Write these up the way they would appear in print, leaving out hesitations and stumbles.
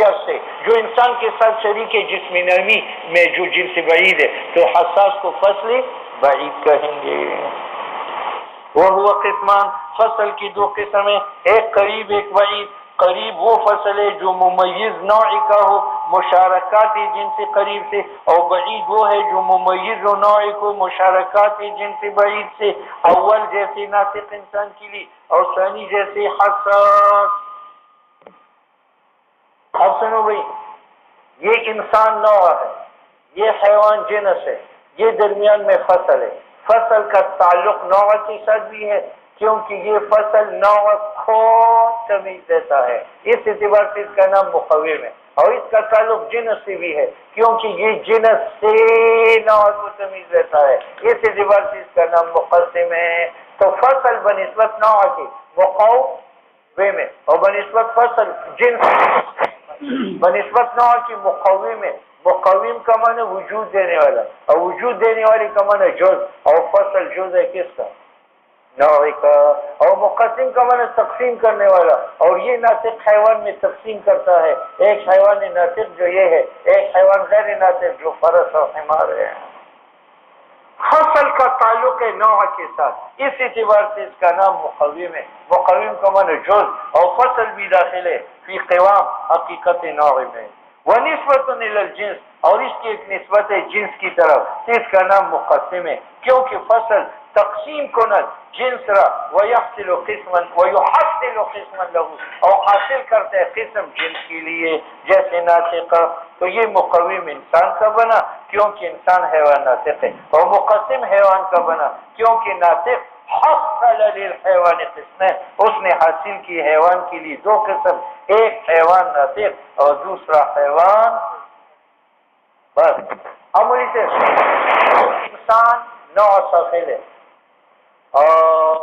قیاس سے جو انسان کے ساتھ شریک ہے جسم نرمی میں جو جنس بعید ہے تو حساس کو فصل بعید کہیں گے. وہ قسمان فصل کی دو قسم ہیں، ایک قریب ایک بعید. قریب وہ فصل ہے جو ممیز نوع کا ہو مشارکات جنس قریب سے، اور بعید وہ ہے جو ممیز و نوع کو مشارکات جنس بعید سے. اول جیسے ناطق انسان کے لیے اور ثانی جیسے حساس. اب سنو بھائی، یہ انسان نوع ہے، یہ حیوان جنس ہے، یہ درمیان میں فصل ہے. فصل کا تعلق نوع کے ساتھ بھی ہے کیونکہ یہ فصل نوع کو تمیز دیتا ہے، اس اعتبار سے اس کا نام مقوم ہے. اور اس کا تعلق جنس سے بھی ہے کیونکہ یہ جنس سے نوع کو تمیز دیتا ہے، اس اعتبار سے اس کا نام مقسم ہے. تو فصل بنسبت نوع کے مقوم ہے اور بنسبت فصل جنس بنسبت نوع کی مقوم ہے. مقوم کا معنی وجود دینے والا اور وجود دینے والی کا معنی جز، اور فصل جز ہے کس کا؟ نوع کا. اور مقسم کا معنی تقسیم کرنے والا، اور یہ ناطق حیوان میں تقسیم کرتا ہے. ایک حیوان ناطق جو یہ ہے، ایک حیوان غیر ناطق جو فرس اور حمار ہے. فصل کا تعلق ہے نوع کے ساتھ، اس اعتبار سے اس کا نام مقوم ہے. مقوم کا معنی جز اور فصل بھی داخل ہے فی قوام حقیقت نوع میں. ونسبت الی الجنس، اور اس کی ایک نسبت ہے جنس کی طرف، اس کا نام مقسم ہے کیونکہ فصل تقسیم کند جنس را ویحصل قسما ویحصل قسما له، اور حاصل کرتے قسم جنس کے لیے جیسے ناطق. تو یہ مقوم انسان کا بنا کیونکہ انسان حیوان ناطق ہے، اور مقسم حیوان کا بنا کیونکہ ناطق حصل للحیوان قسمین، اس نے حاصل کی حیوان کے لیے دو قسم، ایک حیوان ناطق اور دوسرا حیوان بس. عملی سے انسان نوع سافل ہے اور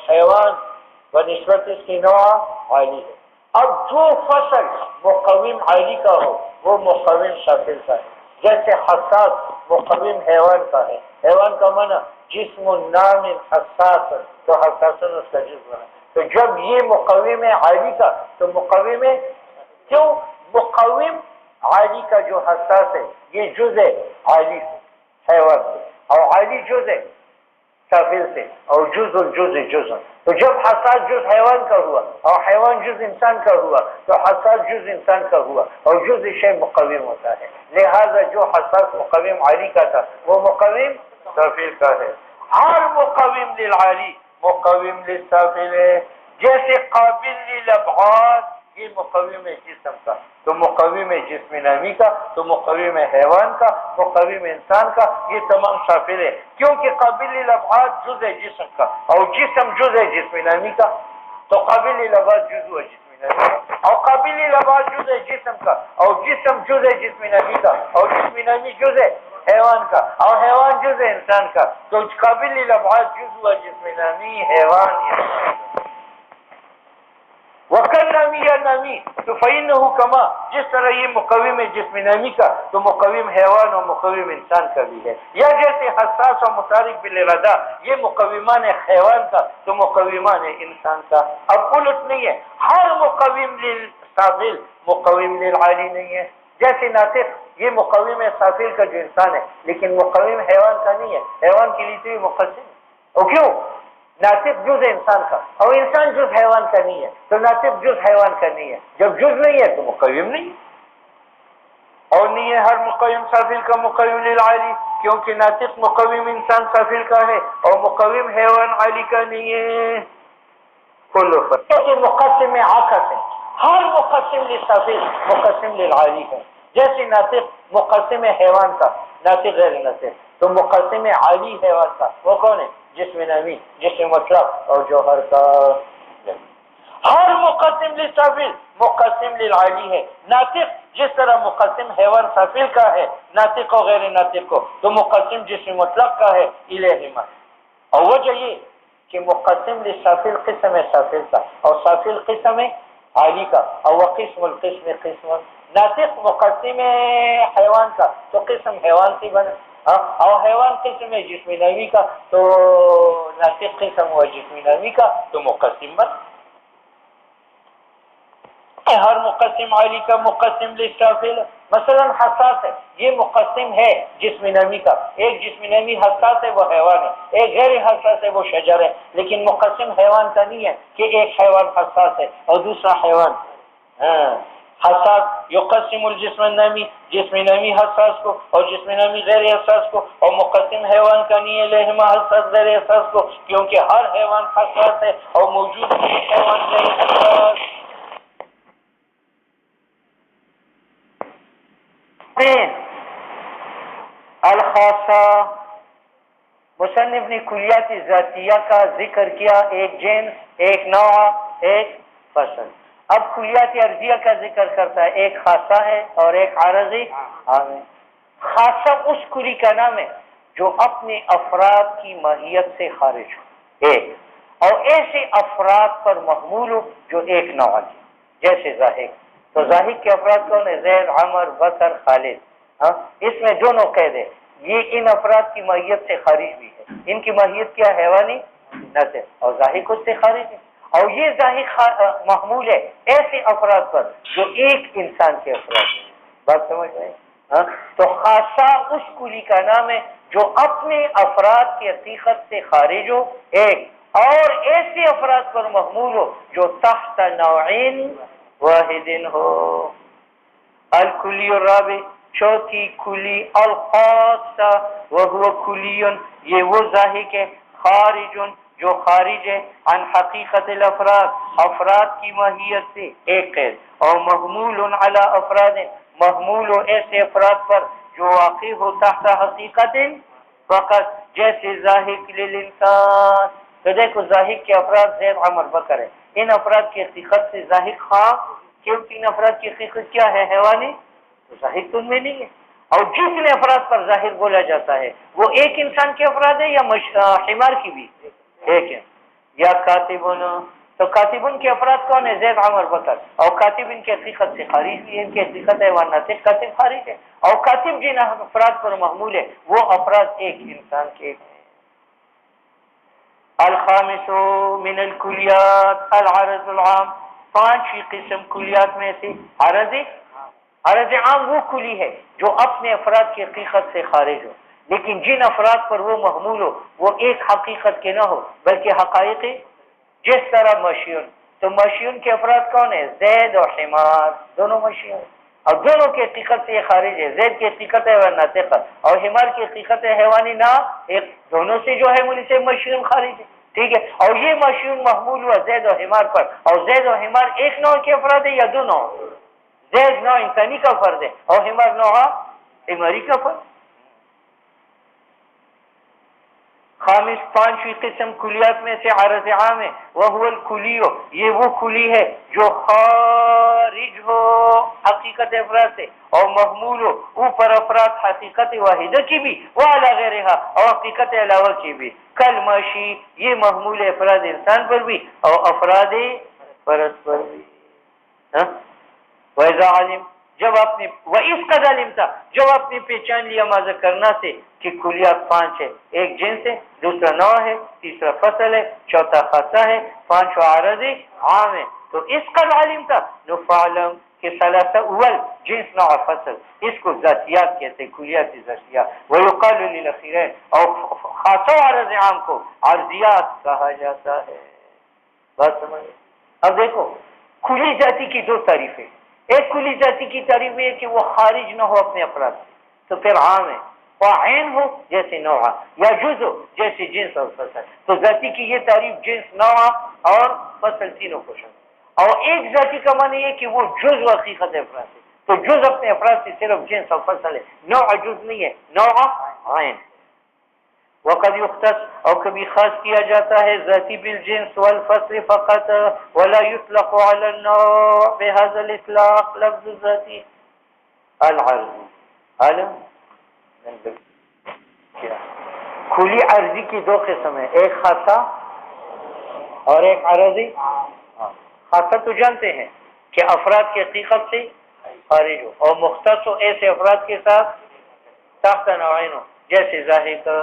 حیوان بنسبت اس کی نوع عالی ہے. اب جو فصل مقوم عالی کا ہو وہ مقوم سافل کا ہے. جیسے حساس مقوم حیوان کا ہے، حیوان کا معنی جسم نام حساس، تو حساسن اس کا جسم ہے. تو جب یہ مقوم عالی کا تو مقوم کیوں مقوم عالی کا جو حساس ہے یہ جز ہے عالی سے حیوان سے، اور عالی جز ہے سافل سے، اور جز الجز جز. تو جب حساس جز حیوان کا ہوا اور حیوان جز انسان کا ہوا تو حساس جز انسان کا ہوا اور جز شے مقوم ہوتا ہے. لہذا جو حساس مقوم عالی کا تھا وہ مقوم سافل کا ہے. ہر مقوم للعالی مقوم للسافل ہے. جیسے قابل للابعاد یہ مقوم ہے جسم کا تو مقوم ہے جسم نامی کا، تو مقوم ہے حیوان کا، مقوم انسان کا، یہ تمام سافل ہے کیونکہ قابل للابعاد جز ہے جسم کا اور جسم جز ہے جسم نامی کا. تو قابل للابعاد جز ہے جسم نامی کا اور قابل للابعاد جز ہے جسم کا اور جسم جز ہے جسم نامی کا اور جسم نامی جز ہے حیوان کا اور حیوان جز ہے انسان کا. تو قابل للابعاد جز ہوا جسم نامی، حیوان انسان. وکل نامی یا نامی تو فإنه کما، جس طرح یہ مقوم ہے جسم نامی کا تو مقوم حیوان اور مقوم انسان کا بھی ہے. یا جیسے حساس اور متحرک بالارادہ یہ مقومان ہے حیوان کا تو مقومان ہے انسان کا. اب الٹ نہیں ہے، ہر مقوم للسافل مقوم للعالی نہیں ہے. جیسے ناطق یہ مقوم ہے سافل کا جو انسان ہے لیکن مقوم حیوان کا نہیں ہے، حیوان کے لیے تو یہ مقسم ہے. اور کیوں؟ ناطق جز انسان کا اور انسان جز حیوان کا نہیں ہے، تو ناطق جز حیوان کا نہیں ہے. جب جز نہیں ہے تو مقوم نہیں ہے. اور نہیں ہے ہر مقوم سافل کا مقوم للعالی کیونکہ ناطق مقوم انسان سافل کا ہے اور مقوم حیوان عالی کا نہیں ہے. مقسم عاکس ہے، ہر مقسم للسافل مقسم للعالی ہے. جیسے ناطق مقسم حیوان کا، ناطق غیر ناطق، تو مقسم عالی حیوان کا وہ کون ہے؟ جسم نامی، جسم مطلق اور جوہر کا. ہر مقسم للسافل مقسم للعالی ہے. ناطق جس طرح مقسم حیوان سافل کا ہے ناطق و غیر ناطق کو، تو مقسم جسم مطلق کا ہے الہما. اور وجہ یہ کہ مقسم للسافل قسم ہے سافل کا اور سافل قسم ہے عالی کا، اور وہ قسم القسم قسم. ناطق مقسم حیوان کا تو قسم حیوان سے بنا، اور حیوان قسم ہے جسم نامی کا تو ناطق قسم ہوا جسم نامی کا تو مقسم بنا. ہر مقسم عالی کا مقسم للشافل مثلا حساس ہے، یہ مقسم ہے جسم نمی کا، ایک جسم نمی حساس ہے وہ حیوان ہے، ایک غیر حساس ہے وہ شجر ہے، لیکن مقسم حیوان کا نہیں ہے کہ ایک حیوان حساس ہے اور دوسرا حیوان حساس یقسم الجسم النمی، جسم نمی حساس کو اور جسم نمی غیر حساس کو، اور مقسم حیوان کا نہیں ہے لہما حساس غیر حساس کو، کیونکہ ہر حیوان حساس ہے اور موجود حیوان غیر حساس۔ الخاصہ، مصنف نے کلیات ذاتیہ کا ذکر کیا، ایک جنس، ایک نوع، ایک فصل۔ اب کلیات عرضیہ کا ذکر کرتا ہے، ایک خاصہ ہے اور ایک عارضی عام ہے۔ خاصہ اس کلی کا نام ہے جو اپنے افراد کی ماہیت سے خارج ہو، ایک، اور ایسے افراد پر محمول ہو جو ایک نوع ہے، جیسے زاہد۔ تو زاہد کے افراد کون ہے؟ زید، عمر، بکر، خالد۔ ہاں، اس میں دونوں قید ہے، یہ ان افراد کی ماہیت سے خارج بھی ہے، ان کی ماہیت کیا حیوانی نت ہے اور ظاہر خود سے خارج ہے، اور یہ ظاہر محمول ہے ایسے افراد پر جو ایک انسان کے افراد ہیں۔ بات سمجھ رہے؟ ہاں، تو خاصہ اس کلی کا نام ہے جو اپنے افراد کی حقیقت سے خارج ہو، ایک، اور ایسے افراد پر محمول ہو جو تحت نوعین واحد ہو۔ الکلی الرابع، چوتھی کلی الخاصہ وہو کلی، یہ وہ ذاہق ہے، خارج جو خارج ہے عن حقیقت الافراد، افراد کی ماہیت سے، ایک قید، اور محمول علی افراد، محمول ہو ایسے افراد پر جو واقع ہو تحت حقیقت فقط، جیسے ذاہق للانسان۔ تو دیکھو ذاہق کے افراد زید، عمر، بکر ہے، ان افراد کی حقیقت سے ذاہق خواہ، کیونکہ ان افراد کی حقیقت کیا ہے؟ حیوانی، تو ظاہر تو ان میں نہیں ہے۔ اور جتنے افراد پر ظاہر بولا جاتا ہے وہ ایک انسان کے افراد ہے یا حمار کی بھی ایک ہے، یا کاتبن، تو کاتبن کے افراد کون ہے؟ زید، عمر، بکر، اور کاتب ان کی حقیقت سے خارج بھی ہے، ان کی حقیقت حیوانات سے کاتب خارج ہے، اور کاتب جن افراد پر محمول ہے وہ افراد ایک انسان کے ہیں۔ الخامس من الکلیات العرض العام، پانچویں قسم کلیات میں سے عرض عام وہ کلی ہے جو اپنے افراد کی حقیقت سے خارج ہو، لیکن جن افراد پر وہ محمول ہو وہ ایک حقیقت کے نہ ہو بلکہ حقائقی، جس طرح مشیون، تو مشیون کے افراد کون ہیں؟ زید اور حمار، دونوں مشیون، اور دونوں کی حقیقت سے یہ خارج ہے، زید کی حقیقت ہے ناطق اور حمار کی حقیقت ہے حیوانی، نہ ایک، دونوں سے جو ہے مجھ سے مشیون خارج ہے، ٹھیک ہے، اور یہ مشیون محمول ہوا زید اور حمار پر، اور زید اور حمار ایک نوع کے افراد ہے یا دو نوع؟ زید نوع انسانی کا فرد ہے اور حمار نوع حماری کا فرد۔ خامس، پانچویں قسم کلیات میں سے عرض عام ہے، وہ الکلیو، یہ وہ کلی ہے جو خارج ہو حقیقت افراد سے اور محمول ہو اوپر افراد حقیقت واحدہ کی بھی، وہ علی غیرہا، اور حقیقت علاوہ کی بھی، کل ماشی، یہ محمول افراد انسان پر بھی اور افراد فرد پر بھی۔ وَإِذَا عَلِمْ، جب آپ نے، وَإِذْ قَدْ عَلِمْتَ، جب آپ نے پہچان لیا ما ذکرنا سے کہ کلیات پانچ ہے، ایک جنس ہے، دوسرا نوع ہے، تیسرا فصل ہے، چوتھا خاصہ ہے، پانچواں عارض عام ہے، تو اس قد علمتا نفعلم کہ ثلاثہ اول، جنس، نوع، فصل، اس کو ذاتیات کہتے ہیں، کلیات ذاتیہ، وَيُقَالُ لِلْأَخِيرَيْنِ، اور خاصہ عارض عام کو عارضیات کہا جاتا ہے۔ بات سمجھ؟ اب دیکھو کلی ذاتی کی دو تعریفیں، ایک کلی ذاتی کی تعریف یہ کہ وہ خارج نہ ہو اپنے افراد سے، تو پھر عام ہے، اور عین ہو جیسے نوع، یا جز ہو جیسے جنس اور فصل، تو ذاتی کی یہ تعریف جنس، نوع اور فصل تینوں کو شامل، اور ایک ذاتی کا معنی یہ کہ وہ جز و حقیقت افراد ہے، تو جز اپنے افراد سے صرف جنس اور فصل ہے، نوع جز نہیں ہے، نوع عین۔ وقد يختص، اور کبھی خاص کیا جاتا ہے ذاتی بالجنس والفصل فقط، ولا يطلق على النوع بهذا الاطلاق لفظ ذاتی العرض۔ کھلی عرضی کی دو قسم ہے، ایک خاصہ اور ایک عرضی۔ خاصہ تو جانتے ہیں کہ افراد کی حقیقت سے خارج ہو، اور مختص ہو ایسے افراد کے ساتھ تحت نوعین ہو، جیسے ظاہر کا،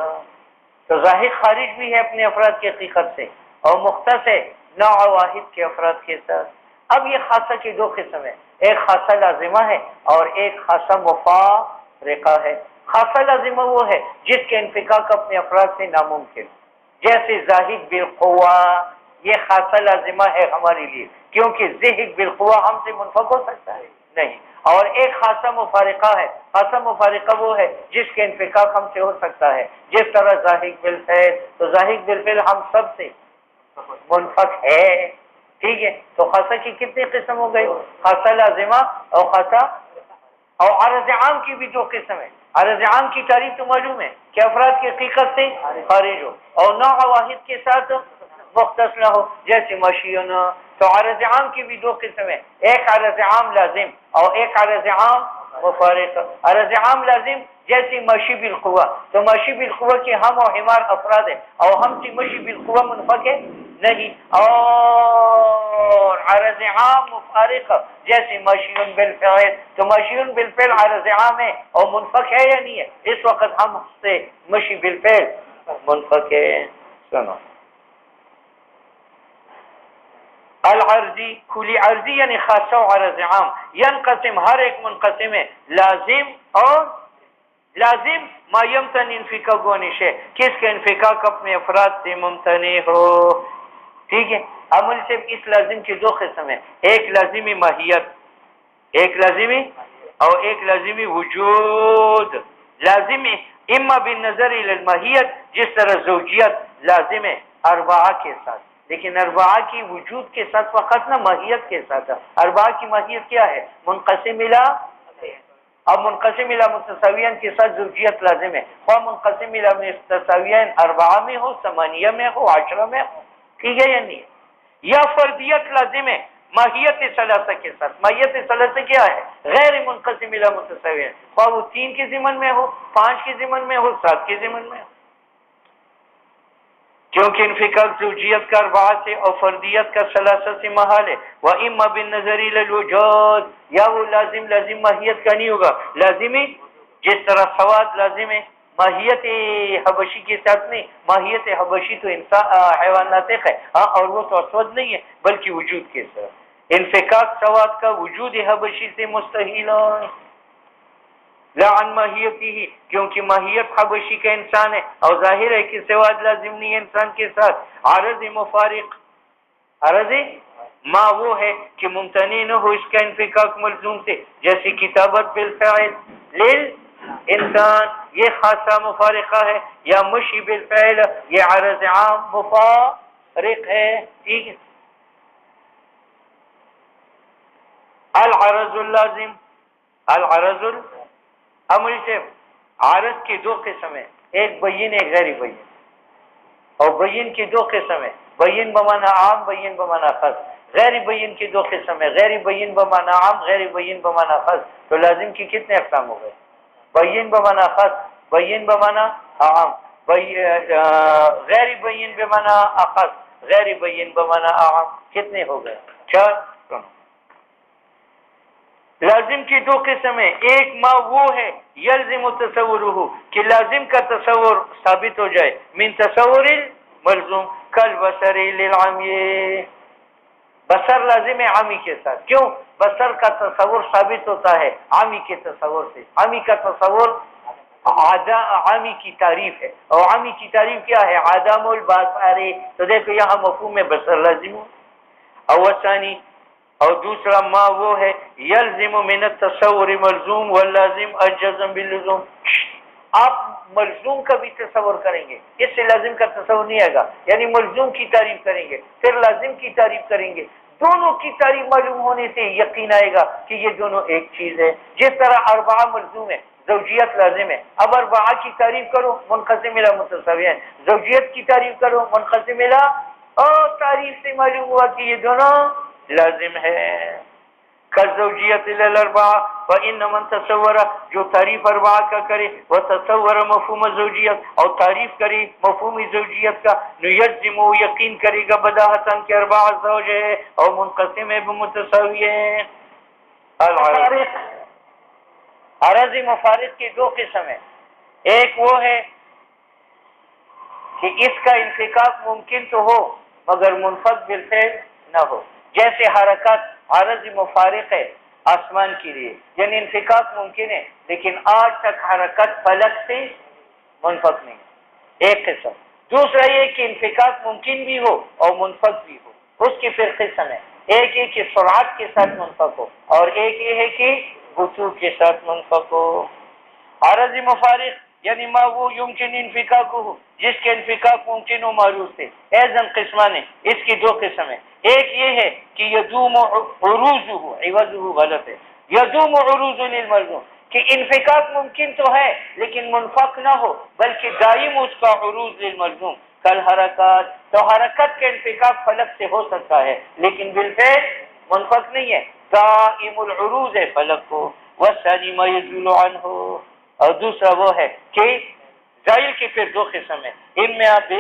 تو ظاہر خارج بھی ہے اپنے افراد کی حقیقت سے، اور مختص ہے نوع واحد کے افراد کے ساتھ، اب یہ خاصہ کی دو قسم ہے، ایک خاصہ لازمہ ہے اور ایک خاصہ مفارقہ ہے۔ خاصہ لازمہ وہ ہے جس کے انفکاک اپنے افراد سے ناممکن، جیسے زاہد بالقوہ، یہ خاصہ لازمہ ہے ہمارے لیے، کیونکہ زہد بالقوہ ہم سے منفک ہو سکتا ہے نہیں۔ اور ایک خاصہ مفارقہ ہے، خاصہ مفارقہ وہ ہے جس کے انفکاک ہم سے ہو سکتا ہے، جس طرح زاہد بالفعل، تو زاہد بالفعل ہم سب سے منفک ہے، ٹھیک ہے۔ تو خاصہ کی کتنی قسم ہو گئی؟ خاصہ لازمہ اور خاصہ، اور عرض عام کی بھی دو قسم ہے۔ عرض عام کی تعریف تو معلوم ہے کہ افراد کی حقیقت سے خارج ہو اور نوع واحد کے ساتھ مختص نہ ہو، جیسے مشیون۔ تو عرض عام کی بھی دو قسم ہے، ایک عرض عام لازم اور ایک عرض عام مفارق۔ عرض عام لازم جیسی مشی بالقوہ، تو مشی بالقوہ کے ہم اور حمار افراد ہیں اور ہم سے مشی بالقوہ منفک ہے نہیں۔ اور عرض عام مفارق جیسے مشیون بالفعل، تو مشیون بالفعل عرض عام ہے اور منفک ہے یا نہیں ہے؟ اس وقت ہم سے مشی بالفعل منفک ہے۔ سنو، العرضی، کھلی عرضی یعنی خاصہ و عرض عام، ینقسم ہر ایک منقسم ہے، لازم اور لازم ما یمتن انفکاک گونش ہے، کس کے انفکاک اپنے افراد سے ممتنع ہو، ٹھیک ہے۔ عمل سے اس لازم کی دو قسم ہے، ایک لازمی ماہیت، ایک لازمی اور ایک لازمی وجود۔ لازم اما بالنظر الى الماہیت، جس طرح زوجیت لازم ہے اربعہ کے ساتھ، لیکن اربعہ کی وجود کے ساتھ فقط نہ، ماہیت کے ساتھ۔ اربعہ کی ماہیت کیا ہے؟ منقسم الی، اب منقسم الی متساویین کے ساتھ زوجیت لازم ہے، خواہ منقسم الی متساویین اربعہ میں ہو، ثمانیہ میں ہو، عشرہ میں ہو، ٹھیک ہے یا نہیں؟ یا فردیت لازم ہے ماہیت ثلاثہ کے ساتھ۔ ماہیت ثلاثہ کیا ہے؟ غیر منقسم الی متساویین، خواہ وہ 3 کے ضمن میں ہو، 5 کے ضمن میں ہو، 7 کے ضمن میں ہو، کیونکہ انفکاک زوجیت کا اربعہ سے اور فردیت کا ثلاثہ سے محال ہے۔ وَإِمَّا بِالنَّظَرِ إِلَى الْوُجُودِ، یا وہ لازم ماہیت کا نہیں ہوگا، لازمی جس طرح سواد لازم ہے ماہیت حبشی کے ساتھ نہیں، ماہیت حبشی تو انسان حیوان ناطق ہے، ہاں، اور وہ تو اسود نہیں ہے بلکہ وجود کے ساتھ۔ انفکاک سواد کا وجود حبشی سے مستحیل ہے، لا عن ماہیتی ہی، کیونکہ ماہیت حبشی کا انسان ہے اور ظاہر ہے کہ سواد لازم نہیں ہے انسان کے ساتھ۔ عرض مفارق، عرض ما وہ ہے کہ ممتنع نہ ہو اس کا انفکاک ملزوم سے، جیسے کتابت بالفعل انسان، یہ خاصہ مفارقہ ہے، یا مشی بالفعل، یہ عرض عام مفارق ہے، ٹھیک ہے۔ العرض اللازم، العرض امر سے عارض کی دو قسم ہے، ایک بین ایک غیر بین، اور بین کی دو قسم ہے، بین بمانا عام، بین بمانا خاص۔ غیر بین کی دو قسم ہے، غیر بین بمانا عام، غیر بین بمانا خاص۔ تو لازم کی کتنے اقسام ہو گئے؟ بین بمانا خاص، بین بمانا عام، غیر بین بمانا خاص، غیر بین بمانا عام، کتنے ہو گئے؟ 4۔ لازم کی دو قسم ہے، ایک ما وہ ہے یلزم تصورہ کہ لازم کا تصور ثابت ہو جائے، من تصور ملزوم کل بصر للعمی، بصر لازم ہے عامی کے ساتھ، کیوں؟ بصر کا تصور ثابت ہوتا ہے عامی کے تصور سے۔ عامی کا تصور عامی کی تعریف ہے، اور عامی کی تعریف کیا ہے؟ عدم البصر، تو دیکھو یہاں مفہوم میں بصر لازم ہو۔ اور ثانی، اور دوسرا ما وہ ہے یلزم من التصور ملزوم واللازم الجزم باللزوم، آپ ملزوم کا بھی تصور کریں گے، اس سے لازم کا تصور نہیں آئے گا، یعنی ملزوم کی تعریف کریں گے پھر لازم کی تعریف کریں گے، دونوں کی تعریف معلوم ہونے سے یقین آئے گا کہ یہ دونوں ایک چیز ہے۔ جس طرح اربعہ ملزوم ہے، زوجیت لازم ہے، اب اربعہ کی تعریف کرو منقسم الی متساویین، زوجیت کی تعریف کرو منقسم الی، اور تعریف سے معلوم ہوا کہ یہ دونوں لازم ہے۔ کالزوجیت الی الاربعہ، فإن من تصور، جو تعریف اربعہ کا کرے وہ تصور مفہوم زوجیت اور تعریف کرے مفہوم زوجیت کا، یجزم و یقین کرے گا بداہتاً کہ اربعہ زوج ہے اور منقسم ہے بمتساویین۔ العرض، عرض مفارق کی دو قسم ہے، ایک وہ ہے کہ اس کا انفکاک ممکن تو ہو مگر منفک بالفعل نہ ہو، جیسے حرکات عارض مفارق ہے آسمان کے لیے، یعنی انفکاک ممکن ہے لیکن آج تک حرکت فلک سے منفک نہیں، ایک قسم۔ دوسرا یہ کہ انفکاک ممکن بھی ہو اور منفک بھی ہو، اس کی پھر قسم ہے، ایک یہ کہ سرعت کے ساتھ منفک ہو اور ایک یہ ہے کہ بطوع کے ساتھ منفک ہو۔ عارض مفارق یعنی ما وہ یمکن انفکاک ہو، جس کے انفکاک ممکن و معروف تھے، ایزن قسمان ہے، اس کی دو قسم ہے، ایک یہ ہے کہ یدوم عروضہ، عوضہ غلط ہے، یدوم عروض للملزوم، کہ انفکاک ممکن تو ہے لیکن منفک نہ ہو بلکہ دائم اس کا عروض للملزوم، کل حرکات، تو حرکت کے انفکاک فلک سے ہو سکتا ہے لیکن بالفعل منفک نہیں ہے، دائم العروض ہے فلک کو، والثانی ما یزول عنہ، اور دوسرا وہ ہے کہ زائل کی پھر دو قسم ہے، ان میں آپ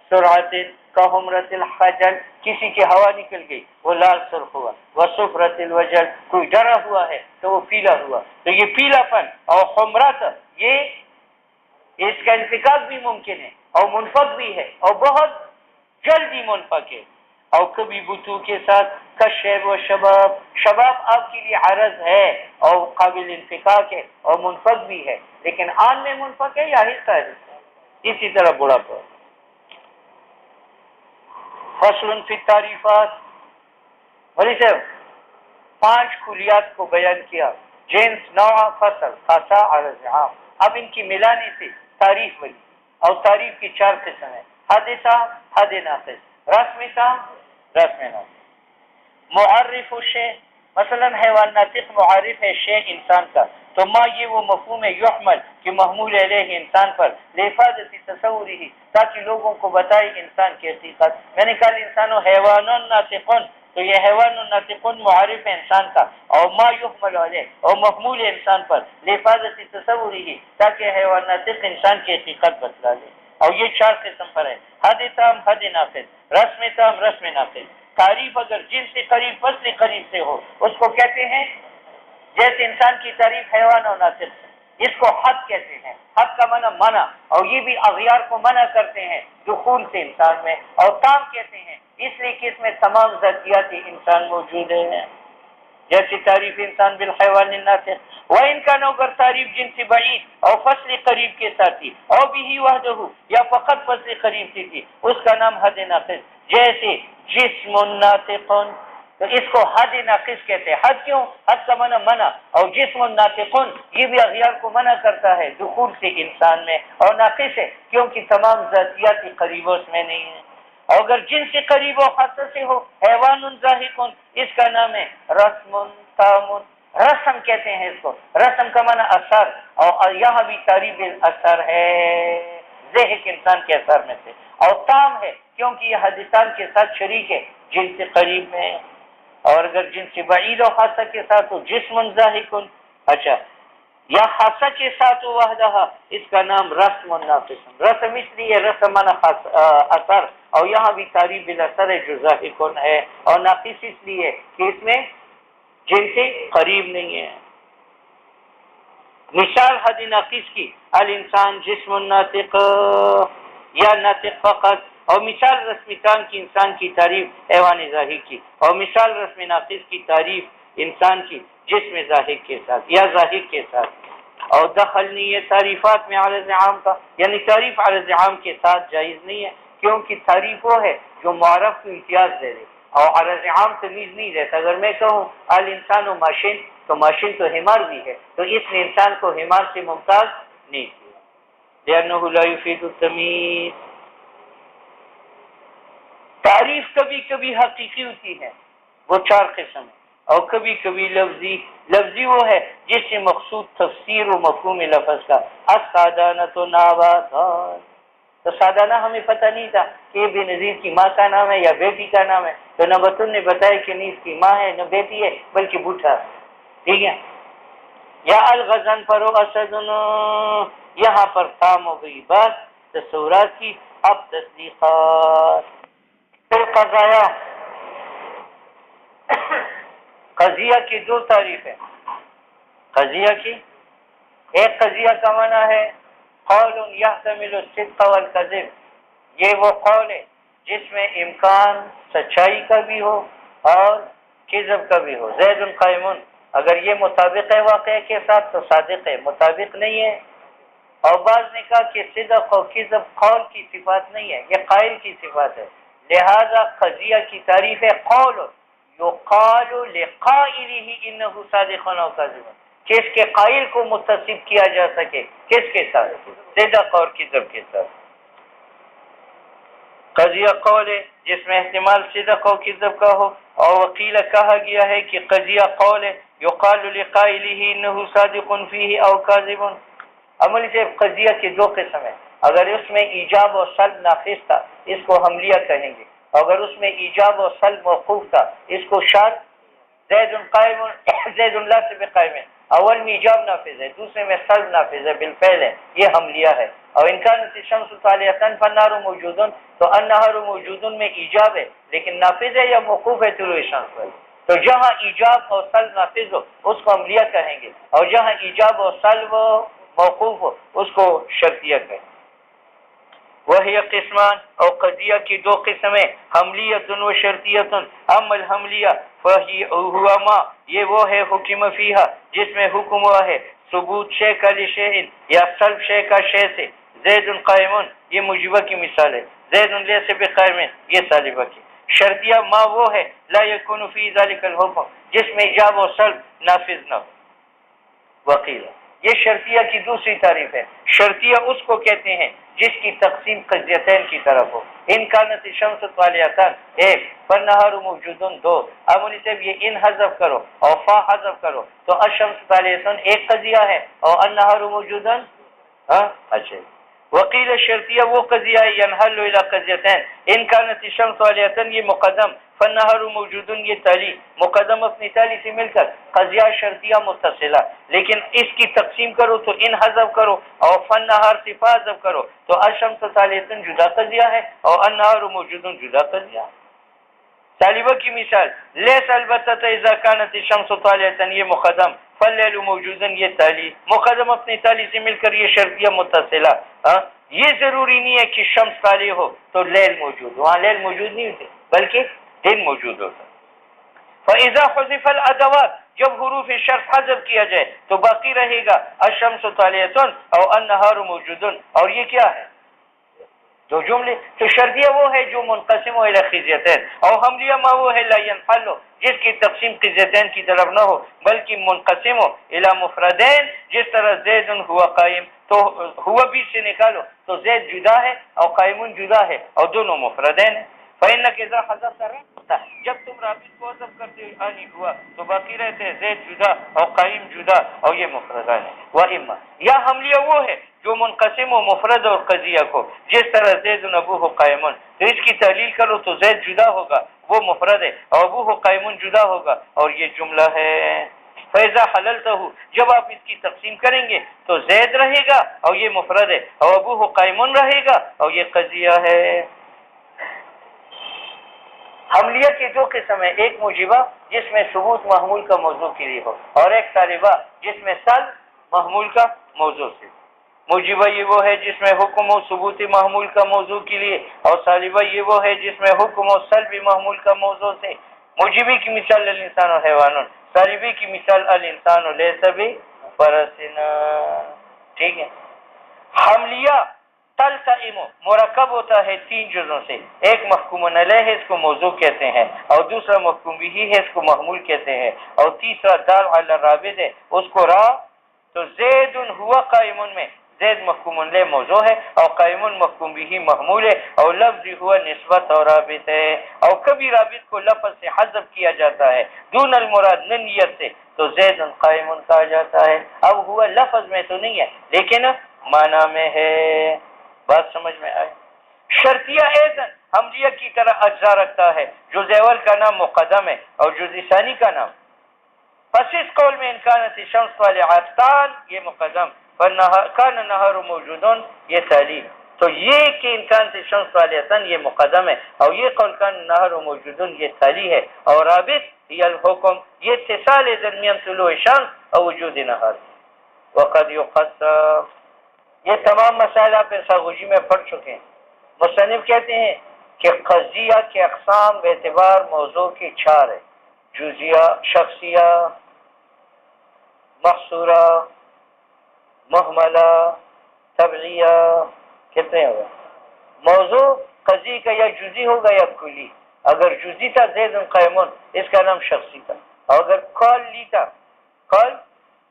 سرعت کا حمرت الحجل، کسی کی ہوا نکل گئی وہ لال سرخ ہوا، وصفرت الوجل، کوئی ڈرا ہوا ہے تو وہ پیلا ہوا، تو یہ پیلا پن اور حمرت یہ اس کا انفکاک بھی ممکن ہے اور منفک بھی ہے اور بہت جلدی منفک ہے، اور کبھی بطوع کے ساتھ کشیب و شباب، شباب آپ کے لیے عرض ہے اور قابل انفکاک ہے اور منفک بھی ہے لیکن آن میں منفک ہے یا حصہ ہے، اسی طرح بڑھاپا۔ فصل فی التعریفات، بھائی صاحب 5 کلیات کو بیان کیا، جنس، نوع، فصل، خاصہ، عرض عام، اب ان کی ملانے سے تعریف بنی، اور تعریف کی 4 قسم ہے، حد تام، حد ناقص، رسم تام، رسم ناقص۔ معرف الشیء، مثلا حیوان ناطق معرف ہے شیء انسان کا، تو ما یہ وہ مفہوم ہے یحمل کہ محمول علیہ انسان پر، لحفاظت تصوری، تاکہ لوگوں کو بتائے انسان کی حقیقت، میں نے کہا انسان و حیوان ناطقن، تو یہ حیوان ناطقن معرف ہے انسان کا، اور ما یحمل علیہ اور محمول انسان پر، لحفاظت تصوری، تاکہ حیوان ناطق انسان کی حقیقت بتلا دے، اور یہ 4 قسم پر ہے، حد تام، حد ناقص، رسم تام، رسم ناقص۔ تعریف اگر جن سے قریب فصل قریب سے ہو اس کو کہتے ہیں، جیسے انسان کی تعریف حیوان اور ناطق سے، اس کو حد کہتے ہیں، حد کا معنی منع، اور یہ بھی اغیار کو منع کرتے ہیں دخول سے انسان میں، اور تام کہتے ہیں اس لیے کہ اس میں تمام ذاتیات انسان موجود ہیں، جیسی تعریف انسان بالحیوان الناطق، وہ ان کا نوگر تعریف جن سے بعید اور فصل قریب کے ساتھی، اور بھی وحدہ یا فقط فصل قریب سے تھی، اس کا نام حد ناقص، جیسے جسم ناطق، تو اس کو حد ناقص کہتے ہیں، حد کیوں؟ حد کا منع منع، اور جسم ناطق یہ بھی اغیار کو منع کرتا ہے دخول سے انسان میں، اور ناقص ہے کیونکہ تمام ذاتیات قریب اس میں نہیں ہیں، اور اگر جن سے قریب و خاصہ سے ہو حیوان ذاہق، اس کا نام ہے رسم تام، رسم کہتے ہیں اس کو، رسم کا معنی اثر، اور یہاں بھی تعریف اثر ہے، ذہق انسان کے اثر میں سے، اور تام ہے کیونکہ یہ حدیثان کے ساتھ شریک ہے جن سے قریب میں، اور اگر جن سے بعید و خاصہ کے ساتھ ہو جسم ذاہق، اچھا، یا خاصہ کے ساتھ وحدہ، اس کا نام رسم ناقص، رسم اس لیے رسم معنی اثر، اور یہاں بھی تعریف بالاثر ہے جو ذاہق ہے، اور ناقص اس لیے کہ اس میں جن سے قریب نہیں ہے۔ مثال حد ناقص کی الانسان جسم ناطق یا ناطق فقط، اور مثال رسم تام کی انسان کی تعریف حیوان ذاہق کی، اور مثال رسم ناقص کی تعریف انسان کی جسم ذاہق کے ساتھ یا ذاہق کے ساتھ، اور دخل نہیں ہے تعریفات میں عرض عام کا، یعنی تعریف عرض عام کے ساتھ جائز نہیں ہے، کیونکہ تعریف وہ ہے جو معرف کو امتیاز دے دے، اور عرض عام تمیز نہیں دیتا، اگر میں کہوں الانسان و ماشین، تو ماشین تو حمار بھی ہے، تو اس نے انسان کو حمار سے ممتاز نہیں کیا، لأنه لا يفيد التمیز۔ تعریف کبھی کبھی حقیقی ہوتی ہے، وہ 4 قسم ہے، اور کبھی کبھی لفظی، لفظی وہ ہے جس سے مقصود تفسیر و مفہوم لفظ کا، السادانۃ ناباتان، تو سادانہ ہمیں پتہ نہیں تھا کہ یہ بے نظیر کی ماں کا نام ہے یا بیٹی کا نام ہے، تو نبتن نے بتایا کہ نہیں اس کی ماں ہے نہ بیٹی ہے بلکہ بوٹھا، ٹھیک ہے، یا الغزن پر اسدن، یہاں پر تام ہو گئی بات تصورات کی، اب تصدیقات۔ قضایا، قضیہ کی 2 تعریف ہے، قضیہ کی ایک قضیہ کا معنی ہے قول یحتمل الصدق والکذب، یہ وہ قول ہے جس میں امکان سچائی کا بھی ہو اور کذب کا بھی ہو. زید قائم، اگر یہ مطابق ہے واقعے کے ساتھ تو صادق ہے، مطابق نہیں ہے. اور بعض نے کہا کہ صدق و کذب قول کی صفات نہیں ہے، یہ قائل کی صفات ہے. لہذا قضیہ کی تعریف ہے قول یقال لقائلہ انہ صادق او کاذب، کہ اس کے قائل کو متصف کیا جا سکے کس کے ساتھ؟ صدق اور کذب کے ساتھ. قضیہ قول ہے جس میں احتمال صدق و کذب کا ہو، اور وکیل کہا گیا ہے کہ قضیہ قول ہے یقال لقائلہ انہ صادق فیہ او کاذب. عمل سے قضیہ کے دو قسم ہیں. اگر اس میں ایجاب و سلب نافذ تھا اس کو حملیہ کہیں گے، اگر اس میں ایجاب و سلب موقوف تھا اس کو شرط. زید قائم، زید لا سے بقائم، اول میں ایجاب نافذ ہے، دوسرے میں سلب نافذ ہے بالفعل ہے، یہ حملیہ ہے. اور ان کانت الشمس طالعۃ فالنہار موجود، تو النہار موجود میں ایجاب ہے لیکن نافذ ہے یا موقوف ہے طلوع شمس پر. تو جہاں ایجاب اور سلب نافذ ہو اس کو حملیہ کہیں گے، اور جہاں ایجاب اور سلب موقوف ہو اس کو شرطیہ کہیں. وہی قسمان، اور قضیہ کی دو قسمیں، حملیت و شرطیت. اما الحملیہ فہی ہوا ما، یہ وہ ہے حکم فیہا جس میں حکم ہوا ہے ثبوت شے کا لشیء یا سلب شے کا شے سے. زید قائم، یہ مجیبہ کی مثال ہے. زید لیس بقائم، یہ سالبہ کی. شرطیہ ما وہ ہے لا یکون فی ذلک الحکم جس میں ایجاب و سلب نافذ نہ ہو. وقیل، یہ شرطیہ کی دوسری تعریف ہے. شرطیہ اس کو کہتے ہیں جس کی تقسیم قضیتین کی طرف ہو. ان کانت الشمس طالعۃ ایک، فالنہار موجود دو. اب ان سے یہ ان حذف کرو اور فا حذف کرو تو الشمس طالعۃ ایک قضیہ ہے اور النہار موجود. اچھا. وقیل شرطیہ وہ قضیہ ہے ینحل الی قضیتین. ان کانت الشمس طالعۃ یہ مقدم، فالنہار موجود یہ تالی. مقدم اپنی تالی سے مل کر قضیہ شرطیہ متصلہ، لیکن اس کی تقسیم کرو تو ان حذف کرو اور فالنہار سے فا حذف کرو تو الشمس طالعۃ جدا قضیہ ہے اور النہار موجود جدا قضیہ ہے. طالبہ کی مثال لیس البتہ اذا کانت الشمس طالعۃ یہ مقدم، فاللیل موجود یہ تالی. مقدم اپنی تالی سے مل کر یہ شرطیہ متصلہ. یہ ضروری نہیں ہے کہ شمس طالع ہو تو لیل موجود، وہاں لیل موجود نہیں ہوتے بلکہ دن موجود ہوتا. فاذا حذف الادوات، جب حروف شرط حذف کیا جائے تو باقی رہے گا الشمس طالعۃ اور النہار موجود. اور یہ کیا ہے؟ دو جملے. تو شرطیہ وہ ہے جو منقسم الی قضیتین، اور حملیہ ما وہ ہے لا ينحل جس کی تقسیم قضیتین کی طرف نہ ہو بلکہ منقسم ہو الی مفردین. جس طرح زید ہوا قائم تو ہوا بھی سے نکالو تو زید جدا ہے اور قائم جدا ہے اور دونوں مفردین ہیں. فإنک اذا حذفت رابطہ، جب تم رابط کو حذف کرتے آنی ہوا تو باقی رہتے ہیں زید جدا اور قائم جدا اور یہ مفردان ہیں. واما، یا حملیہ وہ ہے جو منقسم و مفرد اور قضیہ کو، جس طرح زید ابوہ قائم، تو اس کی تحلیل کرو تو زید جدا ہوگا وہ مفرد ہے اور ابوہ قائم جدا ہوگا اور یہ جملہ ہے. فیضا حللتہ، جب آپ اس کی تقسیم کریں گے تو زید رہے گا اور یہ مفرد ہے اور ابوہ قائم رہے گا اور یہ قضیہ ہے. حملیہ کی دو قسم ہے، ایک موجبہ جس میں ثبوت محمول کا موضوع کے لیے ہو، اور ایک طالبہ جس میں سلب محمول کا موضوع سے. موجبہ یہ وہ ہے جس میں حکم و ثبوت محمول کا موضوع کے لیے، اور طالبہ یہ وہ ہے جس میں حکم و سلب محمول کا موضوع سے. موجبی کی مثال الانسان و حیوان، طالبی کی مثال الانسان و لیس بفرسنا. ٹھیک ہے. حملیہ تلتئم مرکب ہوتا ہے تین جزوں سے، ایک محکوم علیہ ہے اس کو موضوع کہتے ہیں، اور دوسرا محکوم بھی ہے اس کو محمول کہتے ہیں، اور تیسرا دال علی الرابط ہے اس کو را. تو زید ہوا قائم میں زید محکوم علیہ موضوع ہے اور قائم محکوم بھی محمول ہے، اور لفظ ہوا نسبت اور رابط ہے. اور کبھی رابط کو لفظ سے حذف کیا جاتا ہے دون المراد نیت سے تو زید قائم کہا جاتا ہے. اب ہوا لفظ میں تو نہیں ہے لیکن معنی میں ہے. بات سمجھ میں آئے؟ شرطیہ ایزن حملیہ کی طرح اجزا رکھتا ہے. جز اول کا نام مقدم ہے اور جز ثانی کا نام. پس اس قول میں انکانت الشمس طالعۃ یہ مقدم، کان النہار موجود یہ تالی. تو یہ کہ انکانت الشمس طالعۃ یہ مقدم ہے اور یہ قول کان النہار موجود یہ تالی ہے، اور رابط یہ الحکم یہ اتصال درمیان طلوع شمس اور وجود نہار. وقد یقسم، یہ تمام مسائل آپ ایساغوجی میں پڑھ چکے ہیں. مصنف کہتے ہیں کہ قضیہ کے اقسام باعتبار موضوع کی 4 ہے. جزیہ، شخصیہ، محصورہ، محملہ، تبعیہ، کتنے ہوگا؟ موضوع قضی کا یا جزی ہوگا یا کلی. اگر جزی تھا زید قیمون، اس کا نام شخصی تھا. اور اگر کلی تھا،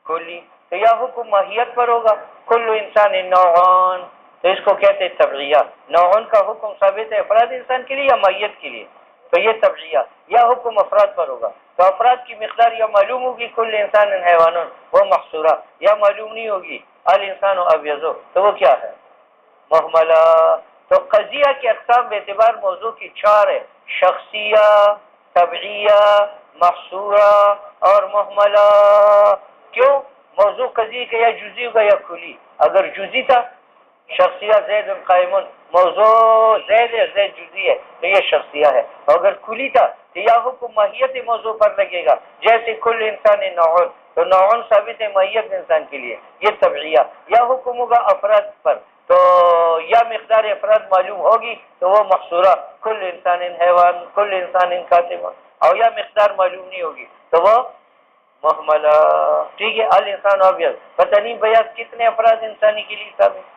کلی، تو یا حکم ماہیت پر ہوگا. کل انسان نوعان، تو اس کو کہتے ہیں تبعیہ. نوعان کا حکم ثابت ہے افراد انسان کے لیے یا ماہیت کے لیے؟ تو یہ تبعیہ. یا حکم افراد پر ہوگا، تو افراد کی مقدار یا معلوم ہوگی کل انسان حیوان، وہ محصورہ. یا معلوم نہیں ہوگی الانسان ابیض، تو وہ کیا ہے؟ محملہ. تو قضیہ کی اقسام بے اعتبار موضوع کی 4 ہے: شخصیہ، تبعیہ، محصورہ اور محملہ. کیوں؟ موضوع قضیہ کا یا جزی کا یا کلی. اگر جزی تھا شخصیہ زید قائمون، موضوع زید ہے، زید جزی ہے، تو یہ شخصیہ ہے. اور اگر کلی تھا تو یا حکم ماہیت موضوع پر لگے گا، جیسے کل انسان نوعن، تو نوعن ثابت ہے ماہیت انسان کے لیے، یہ تبعیہ. یا حکم ہوگا افراد پر، تو یا مقدار افراد معلوم ہوگی تو وہ محصورہ، کل انسان حیوان، کل انسان کاتب. اور یا مقدار معلوم نہیں ہوگی تو وہ محملہ. ٹھیک ہے. الانسان ابیض، پتہ نہیں بیاض کتنے افراد انسانی کے لیے ثابت.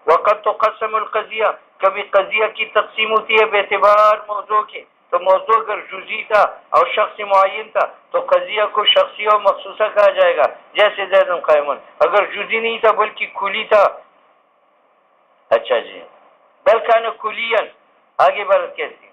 وقت تو قسم القضیہ، کبھی قضیہ کی تقسیم ہوتی ہے بے اعتبار موضوع کے. تو موضوع اگر جزئی تھا اور شخص معین تھا تو قضیہ کو شخصی اور مخصوصہ کہا جائے گا، جیسے زید قائمون. اگر جزئی نہیں تھا بلکہ کلی تھا، اچھا جی، بلکہ کلین، آگے بڑھ کہتی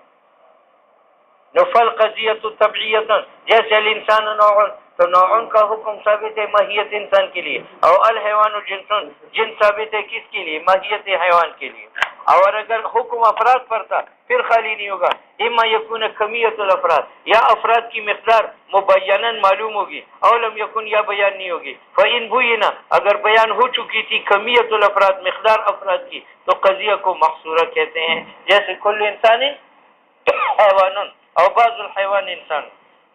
نفل قضیت طبعیت، جیسے الانسان نوع، تو نوعن کا حکم ثابت ہے ماہیت انسان کے لیے. اور الحیوان جنسن، جن ثابت ہے کس کے لیے؟ ماہیت حیوان کے لیے. اور اگر حکم افراد پر تھا پھر خالی نہیں ہوگا. اما یکون کمیت الافراد، یا افراد کی مقدار مبیناً معلوم ہوگی، او لم یکن، یا بیان نہیں ہوگی. فإن بوینا، اگر بیان ہو چکی تھی کمیت الافراد، مقدار افراد کی، تو قضیہ کو محصورہ کہتے ہیں، جیسے کل انسان حیوان اور بعض الحیوان انسان.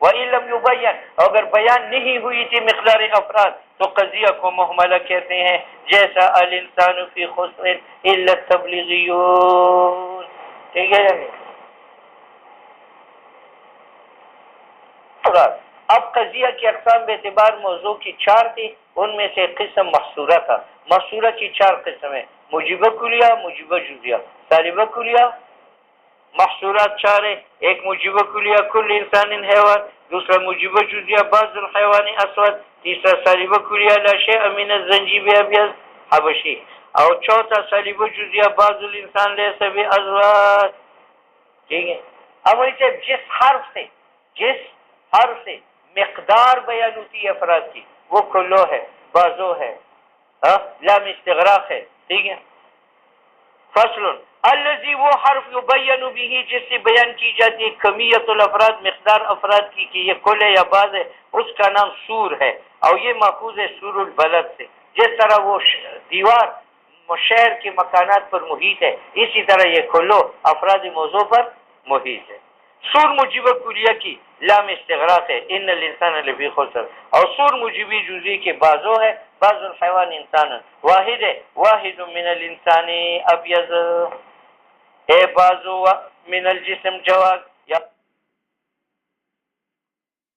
وإن لم يبین، اگر بیان نہیں ہوئی تھی مقدار افراد، تو قضیہ کو محملہ کہتے ہیں، جیسا الانسان فی خسر الا التبلیغیون. ٹھیک ہے. اب قضیہ کی اقسام بے اعتبار موضوع کی 4 تھی، ان میں سے قسم محصورہ تھا. محصورہ کی 4 قسمیں: موجبہ کلیہ، موجبہ جزیہ، سالبہ کلیہ. محصورات 4 ہے: ایک موجبہ کلیہ کل انسان حیوان، دوسرا موجبہ جزیہ بعض الحیوان اسود، تیسرا سالبہ کلیہ لا شیء من الزنجیب ابیض حبشی، اور چوتھا سالبہ جزیہ بعض الانسان لیس بازواج. ٹھیک ہے. اب اسے جس حرف سے مقدار بیان ہوتی ہے افراد کی، وہ کلو ہے، بازو ہے، لام استغراق ہے. ٹھیک ہے. فصل الذی، وہ حرف یبین به، جس سے بیان کی جاتی ہے کمیت الافراد، مقدار افراد کی، کہ یہ کل ہے یا بعض ہے، اس کا نام سور ہے. اور یہ ماخوذ ہے سور البلد سے. جس طرح وہ دیوار شہر کے مکانات پر محیط ہے، اسی طرح یہ کلو افراد موضوع پر محیط ہے. سور مجیبہ کلیہ کی لام استغراق ہے، ان الانسان لفی خسر. اور سور مجیبی جزئی کے بازو ہے، بعض الحیوان انسان واحد ہے، واحد من الانسان ابیض ہے، بازو من الجسم جواد.